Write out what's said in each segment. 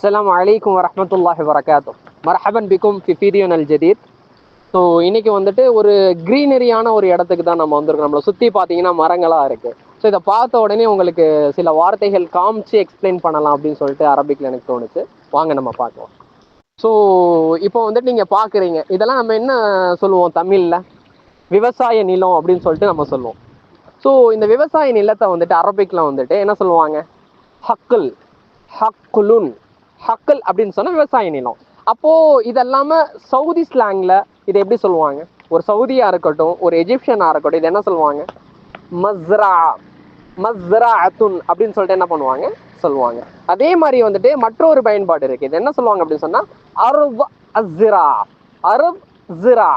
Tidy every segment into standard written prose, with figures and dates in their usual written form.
السلام عليكم ورحمة الله وبركاته. مرحبا بكم في فيديونا الجديد. So இன்னைக்கு வந்துட்டு ஒரு க்ரீனரியான ஒரு இடத்துக்கு தான் நம்ம வந்திருக்கோம். நம்மளை சுற்றி பார்த்தீங்கன்னா மரங்களாக இருக்குது. ஸோ இதை பார்த்த உடனே உங்களுக்கு சில வார்த்தைகள் காமிச்சு எக்ஸ்பிளைன் பண்ணலாம் அப்படின்னு சொல்லிட்டு அரபிக்கில் எனக்கு தோணுச்சு. வாங்க நம்ம பார்க்கலாம். ஸோ இப்போ வந்துட்டு நீங்கள் பார்க்குறீங்க, இதெல்லாம் நம்ம என்ன சொல்லுவோம் தமிழில்? விவசாய நிலம் அப்படின்னு சொல்லிட்டு நம்ம சொல்லுவோம். ஸோ இந்த விவசாய நிலத்தை வந்துட்டு அரபிக்கில் வந்துட்டு என்ன சொல்லுவாங்க? ஹக்குல், ஹக்குலுன். ஹக்கல் அப்படின்னு சொன்னா விவசாய நிலம். அப்போ இதெல்லாம சவுதி ஸ்லாங்ல இதை எப்படி சொல்லுவாங்க? ஒரு சவுதியா இருக்கட்டும், ஒரு எஜிப்சியனா இருக்கட்டும், இது என்ன சொல்லுவாங்க? மஸ்ரா, மஸ்ராஅத்துன் அப்படின்னு சொல்லிட்டு என்ன பண்ணுவாங்க சொல்லுவாங்க. அதே மாதிரி வந்துட்டு மற்றொரு பயன்பாடு இருக்கு. இது என்ன சொல்லுவாங்க அப்படின்னு சொன்னா அர்ப் அஸ்ஸிரா, அர்ப் ஜிரா.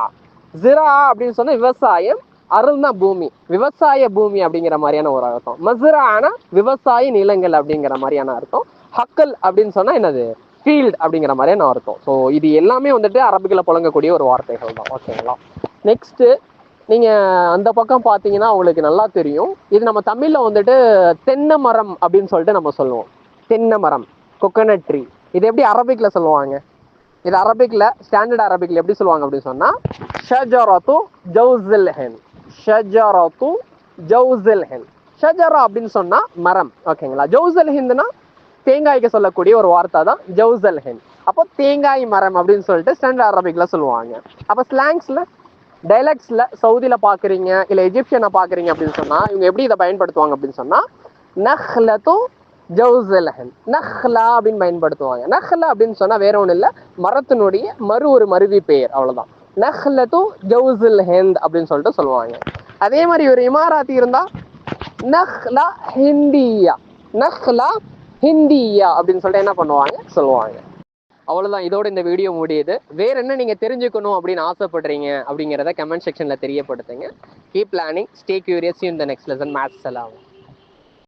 ஜிரா அப்படின்னு சொன்னா விவசாயம், அருள்னா பூமி, விவசாய பூமி அப்படிங்கிற மாதிரியான ஒரு அர்த்தம். மஸ்ரானா விவசாய நிலங்கள் அப்படிங்கிற மாதிரியான அர்த்தம். ஹக்கல் அப்படின்னு சொன்னா என்னது? ஃபீல்ட் அப்படிங்கிற மாதிரியான அர்த்தம். ஸோ இது எல்லாமே வந்துட்டு அரபிக்கில் புழங்கக்கூடிய ஒரு வார்த்தைகள் தான். ஓகேங்களா? நெக்ஸ்ட் நீங்க அந்த பக்கம் பார்த்தீங்கன்னா உங்களுக்கு நல்லா தெரியும். இது நம்ம தமிழ்ல வந்துட்டு தென்னை மரம் அப்படின்னு சொல்லிட்டு நம்ம சொல்லுவோம். தென்னை மரம், கொக்கனட் ட்ரீ. இது எப்படி அரபிக்ல சொல்லுவாங்க? இது அரபிக்ல ஸ்டாண்டர்ட் அரபிக்ல எப்படி சொல்லுவாங்க அப்படின்னு சொன்னா ஷஜரத்து ஜௌஸில் ஹிந்த், ஷஜரத்து ஜௌஸில் ஹிந்த். ஷஜரா அப்படின்னு சொன்னா மரம். ஓகேங்களா? ஜௌஸில் ஹிந்த்னா தேங்காய்க்கு சொல்லக்கூடிய ஒரு வார்த்தை தான் ஜௌஸல் ஹிந்த். அப்போ தேங்காய் மரம் அப்படின்னு சொல்லிட்டு ஸ்டாண்டர்ட் அரபிக்ல சொல்லுவாங்க. அப்போ ஸ்லாங்ஸ்ல, டைலாக்ஸ்ல சவுதியில பாக்குறீங்க இல்ல எஜிப்சியனை பாக்குறீங்க அப்படின்னு சொன்னா இவங்க எப்படி இதை பயன்படுத்துவாங்க அப்படின்னு சொன்னா நஹ்லத்து ஜௌஸல் ஹிந்த், நஹ்லா அப்படின்னு பயன்படுத்துவாங்க. நஹ்லா அப்படின்னு சொன்னா வேற ஒன்றும் இல்லை, மரத்தினுடைய ஒரு மருவி பெயர், அவ்வளவுதான். நஹ்லத்து ஜௌஸல் ஹிந்த் அப்படின்னு சொல்லிட்டு சொல்லுவாங்க. அதே மாதிரி ஒரு இமாராத்தி இருந்தா நஹ்லா ஹிந்தியா, நஹ்லா ஹிந்தியா அப்படின்னு சொல்லிட்டு என்ன பண்ணுவாங்க சொல்லுவாங்க. அவ்வளவுதான், இதோட இந்த வீடியோ முடியுது. வேற என்ன நீங்க தெரிஞ்சுக்கணும் அப்படின்னு ஆசைப்படுறீங்க அப்படிங்கிறத கமெண்ட் செக்ஷன்ல தெரியப்படுத்துங்க. Keep learning, stay curious. In the next lesson. Maths சலாம்.